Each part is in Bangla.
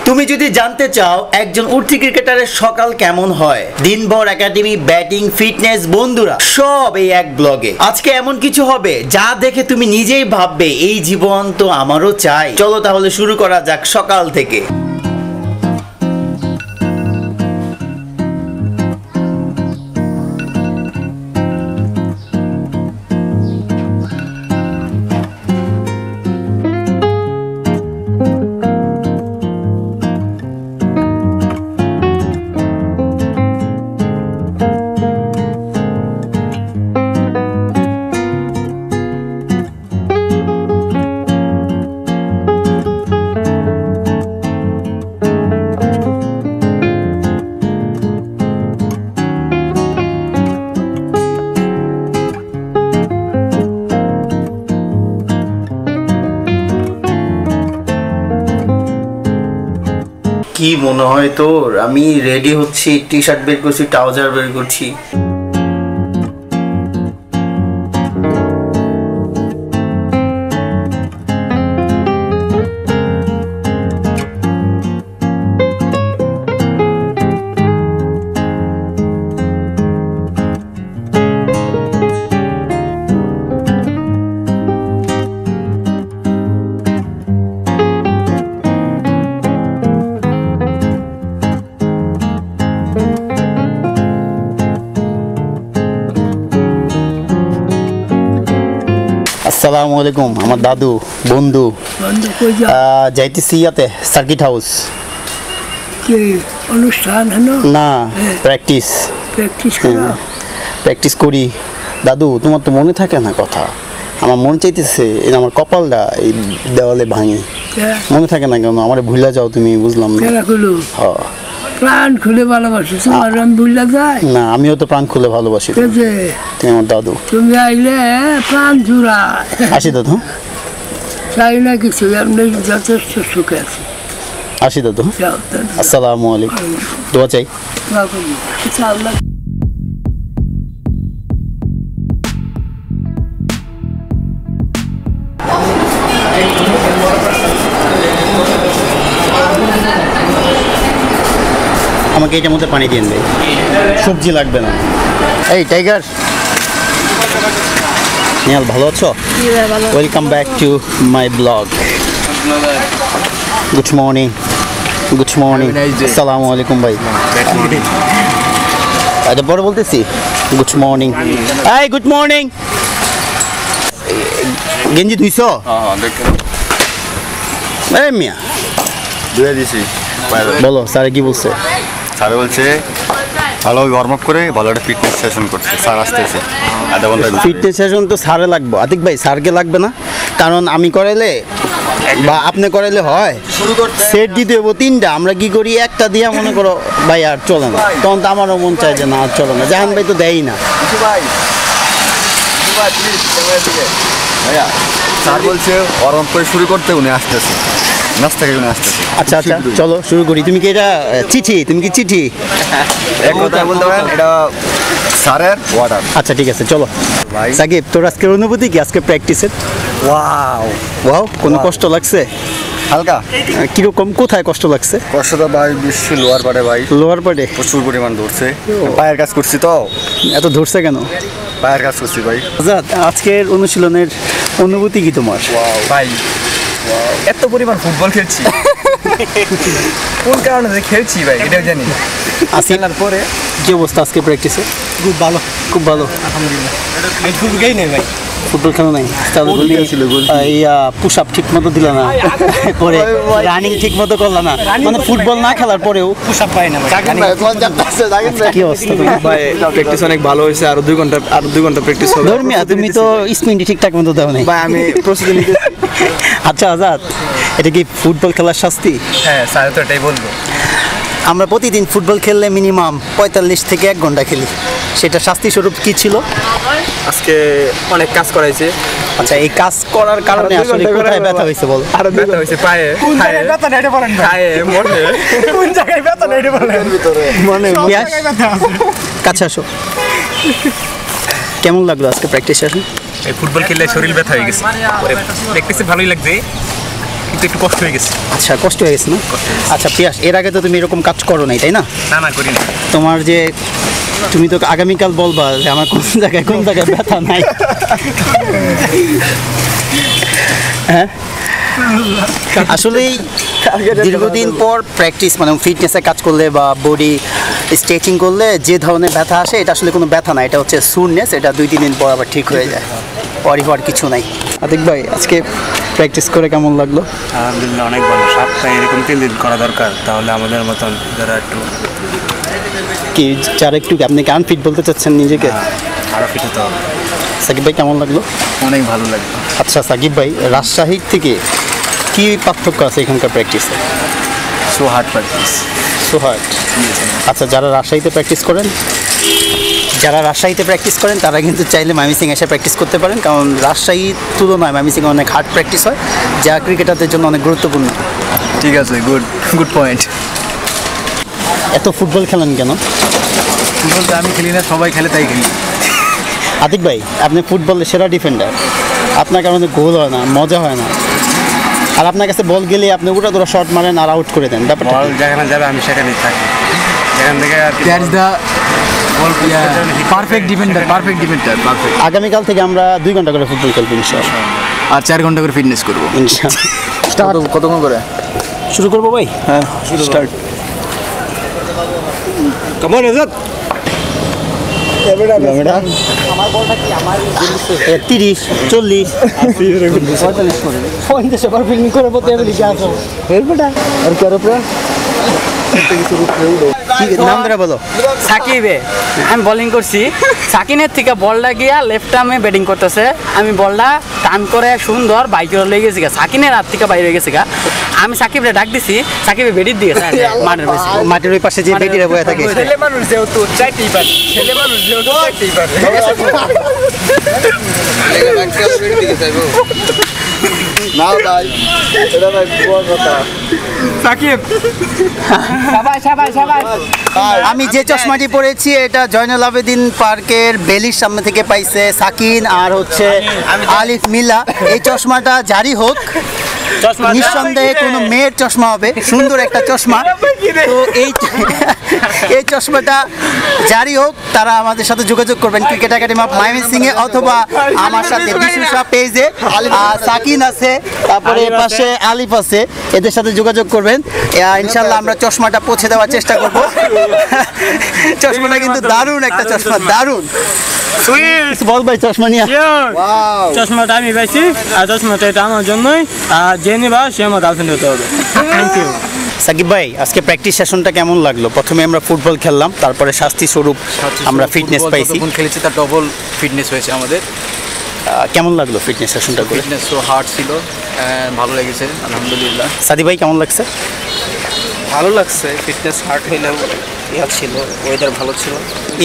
তুমি যদি জানতে চাও একজন উঠতি ক্রিকেটারের সকাল কেমন হয়, দিনভর একাডেমি, ব্যাটিং, ফিটনেস, বন্ধুরা সব এই এক ব্লগে। আজকে এমন কিছু হবে যা দেখে তুমি নিজেই ভাববে এই জীবন তো আমারও চাই। চলো তাহলে শুরু করা যাক সকাল থেকে। কি মনে হয় তোর? আমি রেডি হচ্ছি, টি শার্ট বের করছি, ট্রাউজার বের করছি। আসসালামু আলাইকুম। আমার দাদু বন্ধু যাইতেছি ইয়াতে সার্কিট হাউস। অনুষ্ঠান না, প্র্যাকটিস করি। দাদু তোমার তো মনে থাকে না কথা? আমার মনে চাইতেছে আমার কপালটা এই দেওয়ালে ভাঙে। মনে থাকে না কেন? আমার ভুলে যাও তুমি, বুঝলাম না। প্রাণ খুলে ভালোবাসি তোমার, আমি ভুলে যাই না। আমিও তো প্রাণ খুলে ভালোবাসি তুমি আমার দাদু। তুমি আইলে প্রাণ জুড়া। আসি দাদু। চাই না কিছু, আমি যথেষ্ট সুখে আছি। আসি দাদু। আসসালামু আলাইকুম। দোয়া চাই। আমাকে এটার মধ্যে পানি দিয়ে দেয়, সবজি লাগবে না। এই টাইগার, নিয়াল ভালো আছো? Welcome back to my blog. Good morning. Good morning. আসসালামু আলাইকুম ভাই। আচ্ছা বড় বলতেছি গুড মর্নিং। এই গুড মর্নিং। গেঞ্জি ধুইছো? এই মিয়া ধুয়ে দিছি। বলো স্যার কি বলছে? স্যার বলছে ভালো ওয়ার্ম আপ করে ভালো একটা ফিটনেস সেশন করছে। স্যার আসতেছে আধা ঘন্টা। ফিটনেস সেশন তো স্যারে লাগবে আতিক ভাই, স্যারকে লাগবে না। কারণ আমি করাইলে বা আপনি করাইলে হয়, সেট দিতে হবো 3টা। আমরা কি করি, একটা দিয়ে মনে করো ভাই আর চলে না, তখন তো আমারও মন চায় যে না আর চলে না। জাহান ভাই তো দেয়ই না। ভাইয়া স্যার বলছে ওয়ার্ম আপ করে শুরু করতে, উনি আসতেছে, নাস্তা খেয়ে উনি আসতেছে। আচ্ছা আচ্ছা চলো শুরু করি। তুমি কি এটা চিঠি? তুমি কি চিঠি? এক কথা বলতে পারেন এটা স্যারের অর্ডার। আচ্ছা ঠিক আছে চলো। সাকিব তোর আজকের অনুভূতি কি আজকে প্র্যাকটিসের? ওয়াও, কোনো কষ্ট লাগছে? হালকা। কিরকম, কোথায় কষ্ট লাগছে? কষ্টটা ভাই বেশি লোয়ার পাড়ে। ভাই লোয়ার পার্টে প্রচুর পরিমাণ ধরছে। পায়ের কাজ করছি তো। এত ধরছে কেন? পায়ের কাজ করছি ভাই। আজকের অনুশীলনের অনুভূতি কি তোমার? ভাই এত পরিমাণ ফুটবল খেলছি, কোন কারণে খেলছি ভাই এটাও জানি। আসেনার পরে কি অবস্থা আজকে প্র্যাকটিসে? খুব ভালো, খুব ভালো আলহামদুলিল্লাহ। ফুটবল নাই ভাই, ফুটবল খেলা নাই। পুশ আপ ঠিক মতো দিল না, পরে রানিং ঠিক মতো করলো না, মানে ফুটবল না খেলার পরেও পুশ আপ পাই না। কি অবস্থা ভাই? প্র্যাকটিস অনেক ভালো হয়েছে, আরো 2 ঘন্টা প্র্যাকটিস হবে। ধর্মিয়া তুমি তো স্পিনটি ঠিকঠাক মতো দাও নাই ভাই, আমি প্রস্তুতি নিতে। আচ্ছা আজাদ, এটা কি ফুটবল খেলার শাস্তি? হ্যাঁ স্যার তো এটাই বলবো। আমরা প্রতিদিন ফুটবল খেললে মিনিমাম 45 থেকে 1 ঘন্টা খেলি, সেটা শাস্তি স্বরূপ কি ছিল? আজকে অনেক কাজ করাইছে। আচ্ছা এই কাজ করার কারণে আসলে কোথায় ব্যথা হয়েছে বল? আরো ব্যথা হয়েছে পায়ে। কোন জায়গায় ব্যথা নেটে বলেন ভাই? পায়ে মনে কোন জায়গায় ব্যথা নেটে বলেন? মানে কাছে আসো। কেমন লাগলো আজকে প্র্যাকটিস সেশন? এই ফুটবল খেললে শরীর ব্যথা হয়ে গেছে, পরে প্র্যাকটিসে ভালোই লাগছে, কিন্তু একটু কষ্ট হয়ে গেছে। আচ্ছা, কষ্ট হয়ে গেছে না? আচ্ছা পিয়াস, এর আগে তো তুমি এরকম কাজ করো নাই, তাই না? না করি না। তোমার যে তুমি তো আগামীকাল বলবা যে আমার কোন জায়গায় ব্যথা নাই। হ্যাঁ, আসলেই দীর্ঘদিন পর প্র্যাকটিস মানে ফিটনেসে কাজ করলে বা বডি স্ট্রেচিং করলে যে ধরনের ব্যথা আসে, এটা আসলে কোনো ব্যথা না, এটা হচ্ছে সুরনেস। এটা 2-3 দিন পর আবার ঠিক হয়ে যায়, পরই হওয়ার কিছু নাই। আতিক ভাই, আজকে প্র্যাকটিস করে কেমন লাগলো? আলহামদুলিল্লাহ অনেক ভালো। সপ্তাহে এরকম 3 দিন করা দরকার, তাহলে আমাদের মতন যারা একটু কি যারা একটু আপনি কি আনফিট বলতে চাচ্ছেন নিজেকে? আরও ফিট হতে হবে। সাকিব ভাই কেমন লাগলো? অনেক ভালো লাগলো। আচ্ছা সাকিব ভাই, রাজশাহী থেকে কি পার্থক্য আছে এখানকার প্র্যাকটিসে? So hard practice. সোহাট। আচ্ছা, যারা রাজশাহীতে প্র্যাকটিস করেন তারা কিন্তু চাইলে ময়মনসিংহে এসে প্র্যাকটিস করতে পারেন, কারণ রাজশাহীর তুলনায় ময়মনসিংহে অনেক হার্ড প্র্যাকটিস হয়, যা ক্রিকেটারদের জন্য অনেক গুরুত্বপূর্ণ। ঠিক আছে, গুড পয়েন্ট। এত ফুটবল খেলেন কেন? বলতে আমি খেলি না, সবাই খেলে তাই খেলি। আতিক ভাই, আপনি ফুটবলের সেরা ডিফেন্ডার, আপনার কারণে গোল হয় না, মজা হয় না, আর আপনার কাছে বল গেলে আপনি উড়া ধরা শট মারেন আর আউট করে দেন। ব্যাপারটা বল যেখানে যাবে আমি সেখানেই থাকি, এখান থেকে আর কি দ্যাটস দ্য পারফেক্ট ডিফেন্ডার। আগামীকাল থেকে আমরা 2 ঘন্টা করে ফুটবল খেলবো ইনশাআল্লাহ, আর 4 ঘন্টা করে ফিটনেস করবো ইনশাআল্লাহ। কতক্ষণ করে শুরু করবো ভাই? হ্যাঁ, স্টার্ট। কেমন এজাত 30, 40, 45 করে 50 ওভার ফিল্ডিং করে বলতে হবে লিখে আসো হেলমেটা আর কি আরো প্রাণ কি নাম ধরে বলো? সাকিবে আমি বোলিং করছি, সাকিনের থেকে বলটা গিয়া লেফট আর্মে ব্যাটিং করতেছে, আমি বলটা টান করে সুন্দর বাইকে লেগে গেছি, সাকিনের হাত থেকে বাইরে গেছে গা। আমি সাকিবরে ডাক দিছি, সাকিবে বেডির দিয়ে মাটির ওই পাশে যে বেটিরা বয়ে থাকে। ছেলে মানুষ যেহেতু চাইতেই পারে, ছেলে মানুষ যেহেতু চাইতেই পারে। না ভাই, এটা ভাই বড় কথা। সাকিব আমি যে চশমাটি পরেছি এটা জয়নুল আবেদিন পার্কের বেলির সামনে থেকে পাইছে সাকিন আর হচ্ছে আলিফ মিলা। এই চশমাটা জারি হোক, নিঃসন্দেহে কোনো মেয়ের চশমা হবে, সুন্দর একটা চশমা। তো এই চশমাটা জারি হোক, তারা আমাদের সাথে যোগাযোগ করবেন ক্রিকেট একাডেমি অফ ময়মনসিংহে অথবা আমার সাথে বিশুষা পেজে। সাকিন আছে, তারপরে এর পাশে আলিফ আছে, এদের সাথে যোগাযোগ করবেন। ইনশাল্লাহ আমরা চশমাটা পৌঁছে দেওয়ার চেষ্টা করব। চশমাটা কিন্তু দারুণ একটা চশমা, দারুণ। বল ভাই চশমা নিয়ে। চশমাটা আমি পাইছি, আর চশমাটা এটা আমার জন্যই, আর যে নিবা সে আমার গার্লফ্রেন্ড হতে হবে। Thank you. সাকিব ভাই, আজকে প্র্যাকটিস সেশনটা কেমন লাগলো? প্রথমে আমরা ফুটবল খেললাম, তারপরে শাস্তি স্বরূপ আমরা ফিটনেস পাইছি। যখন খেলেছি তার ডবল ফিটনেস হয়েছে আমাদের। কেমন লাগলো ফিটনেস সেশনটা করে? ফিটনেস তো হার্ড ছিল, ভালো লেগেছে আলহামদুলিল্লাহ। সাদি ভাই কেমন লাগছে? ভালো লাগছে, ফিটনেস হার্ড হইলেও ইয়া ছিল, ওয়েদার ভালো ছিল,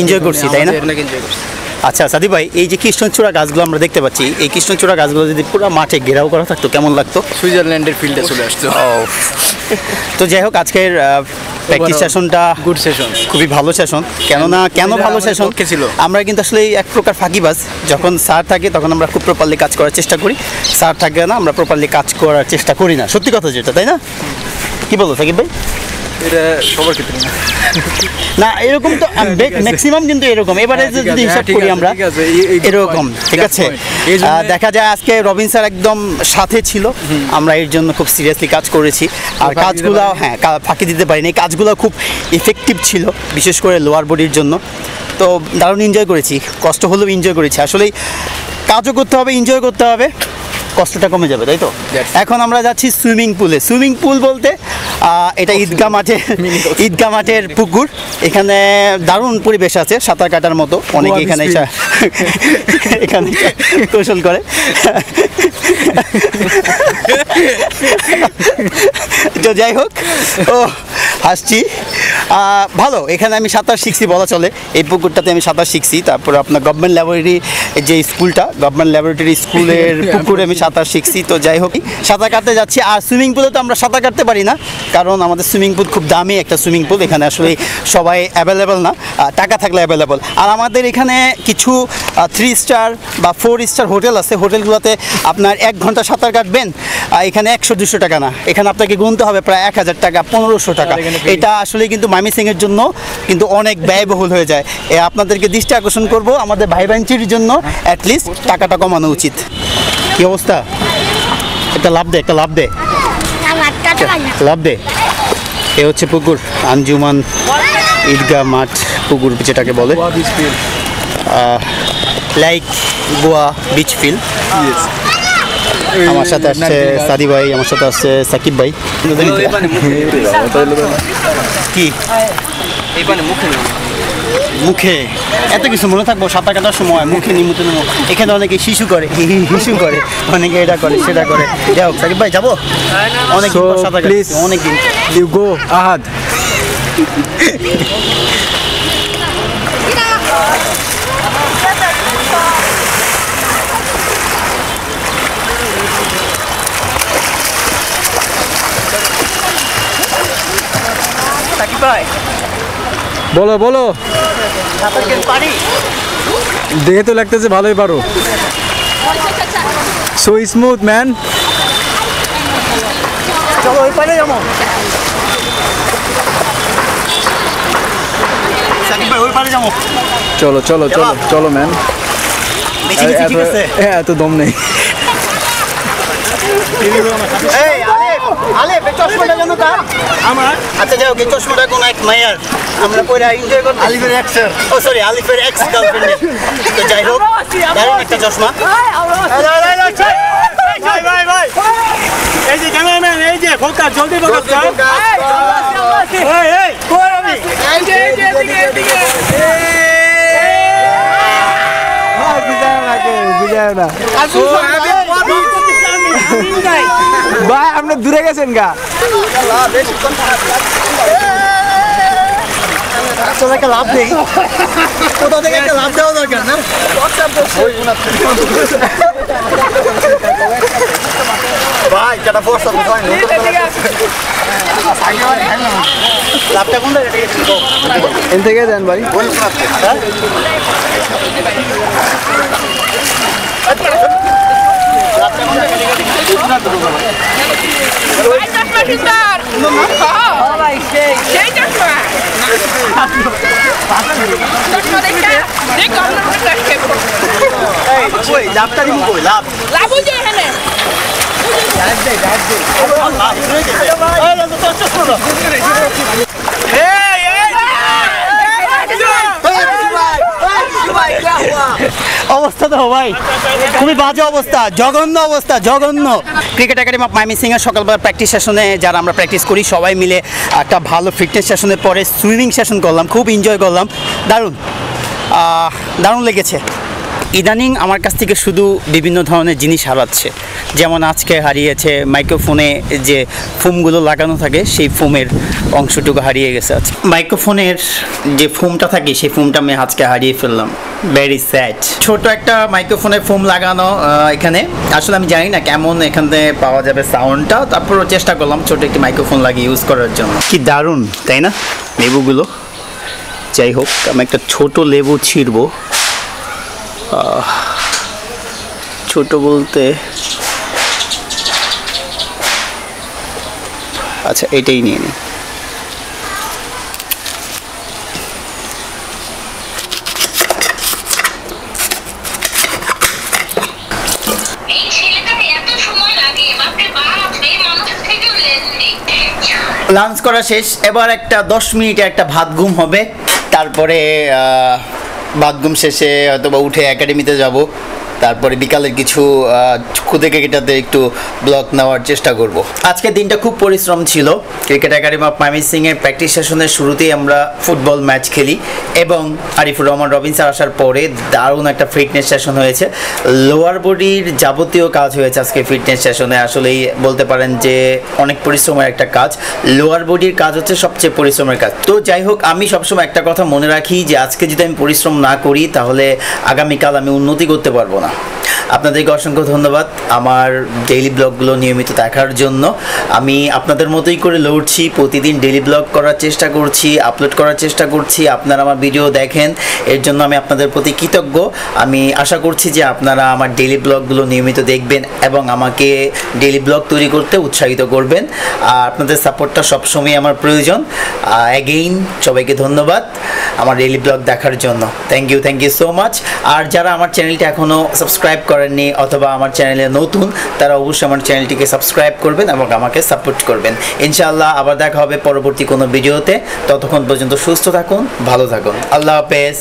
এনজয় করছি, তাই না? অনেক এনজয় করছি। আচ্ছা সাদি ভাই, এই যে কৃষ্ণচূড়া গাছগুলো আমরা দেখতে পাচ্ছি, এই কৃষ্ণচূড়া গাছগুলো যদি পুরো মাঠে ঘেরাও করা থাকতো কেমন লাগতো? সুইজারল্যান্ডের ফিল্ডে চলে আসতো। তো যাই হোক, আজকের প্র্যাকটিস সেশনটা গুড সেশন, খুবই ভালো সেশন। কেন ভালো সেশন ছিল? আমরা কিন্তু আসলে এক প্রকার ফাঁকিবাজ। যখন স্যার থাকে তখন আমরা খুব প্রপারলি কাজ করার চেষ্টা করি, স্যার থাকে না আমরা প্রপারলি কাজ করার চেষ্টা করি না। সত্যি কথা যেটা, তাই না? কি বলো সাকিব ভাই? এটা সবার ক্ষেত্রে না, না এরকম তো ম্যাক্সিমাম কিন্তু এরকম। এবারে যদি হিসাব করি আমরা এরকম, ঠিক আছে। দেখা যায় আজকে রবিন স্যার একদম সাথে ছিল, আমরা এর জন্য খুব সিরিয়াসলি কাজ করেছি। আর কাজগুলো ফাঁকি দিতে পারিনি, এই কাজগুলো খুব ইফেক্টিভ ছিল, বিশেষ করে লোয়ার বডির জন্য। তো দারুণ এনজয় করেছি, কষ্ট হলেও এনজয় করেছি। আসলেই কাজও করতে হবে, এনজয় করতে হবে, কষ্টটা কমে যাবে, তাই তো? এখন আমরা যাচ্ছি সুইমিং পুলে। সুইমিং পুল বলতে এটা ঈদগাহ মাঠের পুকুর। এখানে দারুণ পরিবেশ আছে, সাঁতার কাটার মতো। অনেকে এখানে কৌশল করে। তো যাই হোক, ও হাসছি, ভালো। এখানে আমি সাঁতার শিখছি বলা চলে, এই পুকুরটাতে আমি সাঁতার শিখছি। তারপরে আপনার গভর্নমেন্ট ল্যাবরেটরি যে স্কুলটা, গভর্নমেন্ট ল্যাবরেটরি স্কুলের পুকুরে আমি সাঁতার শিখছি। তো যাই হোক, সাঁতার কাটতে যাচ্ছি। আর সুইমিং পুলে তো আমরা সাঁতার কাটতে পারি না, কারণ আমাদের সুইমিং পুল খুব দামি একটা সুইমিং পুল। এখানে আসলে সবাই অ্যাভেলেবেল না, টাকা থাকলে অ্যাভেলেবল। আর আমাদের এখানে কিছু 3 স্টার বা 4 স্টার হোটেল আছে, হোটেলগুলোতে আপনার 1 ঘন্টা সাঁতার কাটবেন এখানে 100-200 টাকা না, এখানে আপনাকে গুনতে হবে প্রায় 1000 টাকা, 1500 টাকা। এটা আসলে কিন্তু ময়মনসিংহের জন্য কিন্তু অনেক ব্যয়বহুল হয়ে যায়। আপনাদেরকে দৃষ্টি আকর্ষণ করব, আমাদের ভাই বাঞ্চির জন্য অ্যাটলিস্ট টাকাটা কমানো উচিত। কি অবস্থা? একটা লাভ দে, একটা লাভ দে, লাভ দে। এ হচ্ছে পুকুর, আঞ্জুমান ঈদগাহ মাঠ পুকুর যেটাকে বলে, লাইক গোয়া বিচ ফিল। আমার সাথে আসছে সাদি ভাই, আমার সাথে আসছে সাকিব ভাই। কি মুখে এত কিছু মনে থাকবো? সাঁতার কাটার সময় মুখে নিমুতে নেবো। এখানে অনেকে শিশু করে, হিসু করে, অনেকে এটা করে সেটা করে। যাই হোক সাকিব ভাই যাবো, অনেক সাঁতার কাটছি অনেকদিন। ইউ গো আহাদ। সাকিব ভাই বলো বলো, সাঁতার কেন পারি? দেখে তো লাগতেছে ভালোই পারো। So smooth man. চলো ওই পারে যাবো। সাকিব ভাই ওই পারে যাবো। চলো চলো চলো চলো ম্যান। বেশি কিছু ঠিক আছে? এত দম নেই। এই আলেপ চশমাটা কেন তার? আমার আচ্ছা যাই হোক, এই চশমাটা কোন এক মাইয়ার, আমরা পরে এনজয় করবো। আলিফের এক্স, ও সরি আলিফের এক্স গার্লফ্রেন্ডের। তো যাই হোক, দারুণ একটা চশমা। ভাই ভাই এই যে ক্যামেরাম্যান, এই যে ফোকাস, জলদি ফোকাস কর। এই এই কই আমি? এই যে এদিকে ভাই আপনি দূরে গেছেন গা। একটা লাভ নেই, কোথাও থেকে একটা লাভ দেওয়া দরকার না? ভাই যেটা ফোর্স হবে লাভটা কোন এন থেকে দেন ভাই। লাভটা দিব কই? লাভ লাভ হয়ে যায় এখানে। অবস্থা তো ভাই খুবই বাজে অবস্থা, জঘন্য অবস্থা, জঘন্য। ক্রিকেট একাডেমি অফ ময়মনসিংহের সকালবেলা প্র্যাকটিস সেশনে যারা আমরা প্র্যাকটিস করি সবাই মিলে একটা ভালো ফিটনেস সেশনের পরে সুইমিং সেশন করলাম, খুব এনজয় করলাম, দারুণ দারুণ লেগেছে। ইদানিং আমার কাছ থেকে শুধু বিভিন্ন ধরনের জিনিস হারাচ্ছে, যেমন আজকে হারিয়েছে মাইক্রোফোনে যে ফোমগুলো লাগানো থাকে সেই ফোমের অংশটুকু হারিয়ে গেছে। আজকে মাইক্রোফোনের যে ফোমটা থাকে সেই ফোমটা আমি আজকে হারিয়ে ফেললাম, ভেরি স্যাড। ছোট একটা মাইক্রোফোনের ফোম লাগানো এখানে, আসলে আমি জানি না কেমন এখানে পাওয়া যাবে সাউন্ডটা, তারপরও চেষ্টা করলাম ছোট একটি মাইক্রোফোন লাগিয়ে ইউজ করার জন্য। কি দারুণ তাই না লেবুগুলো? যাই হোক, আমি একটা ছোট লেবু ছিঁড়বো। ছোট বলতে আচ্ছা এটাই নিয়ে নিই। লাঞ্চ করা শেষ, এবার একটা 10 মিনিটে একটা ভাত ঘুম হবে, তারপরে ভাত ঘুম শেষে হয়তোবা উঠে একাডেমিতে যাব, তারপরে বিকালের কিছু খুদে ক্রিকেটারদের একটু ব্লগ নেওয়ার চেষ্টা করব। আজকের দিনটা খুব পরিশ্রম ছিল। ক্রিকেট একাডেমি অফ ময়মনসিংহের প্র্যাকটিস সেশনের শুরুতেই আমরা ফুটবল ম্যাচ খেলি এবং আরিফুর রহমান রবিন স্যার আসার পরে দারুণ একটা ফিটনেস সেশন হয়েছে। লোয়ার বডির যাবতীয় কাজ হয়েছে আজকে ফিটনেস সেশনে। আসলেই বলতে পারেন যে অনেক পরিশ্রমের একটা কাজ। লোয়ার বডির কাজ হচ্ছে সবচেয়ে পরিশ্রমের কাজ। তো যাই হোক, আমি সবসময় একটা কথা মনে রাখি যে আজকে যদি আমি পরিশ্রম না করি তাহলে আগামীকাল আমি উন্নতি করতে পারবো না। আপনাদেরকে অসংখ্য ধন্যবাদ আমার ডেইলি ব্লগগুলো নিয়মিত দেখার জন্য। আমি আপনাদের মতোই করে লড়ছি, প্রতিদিন ডেইলি ব্লগ করার চেষ্টা করছি, আপলোড করার চেষ্টা করছি। আপনারা আমার ভিডিও দেখেন, এর জন্য আমি আপনাদের প্রতি কৃতজ্ঞ। আমি আশা করছি যে আপনারা আমার ডেইলি ব্লগগুলো নিয়মিত দেখবেন এবং আমাকে ডেইলি ব্লগ তৈরি করতে উৎসাহিত করবেন। আর আপনাদের সাপোর্টটা সবসময় আমার প্রয়োজন। অ্যাগেইন সবাইকে ধন্যবাদ আমার ডেইলি ব্লগ দেখার জন্য। Thank you so much. আর যারা আমার চ্যানেলটি এখনও সাবস্ক্রাইব করেননি অথবা আমার চ্যানেলে নতুন, তারা অবশ্যই আমার চ্যানেলটিকে সাবস্ক্রাইব করবেন এবং আমাকে সাপোর্ট করবেন। ইনশাআল্লাহ আবার দেখা হবে পরবর্তী কোনো ভিডিওতে। ততক্ষণ পর্যন্ত সুস্থ থাকুন, ভালো থাকুন। আল্লাহ হাফেজ।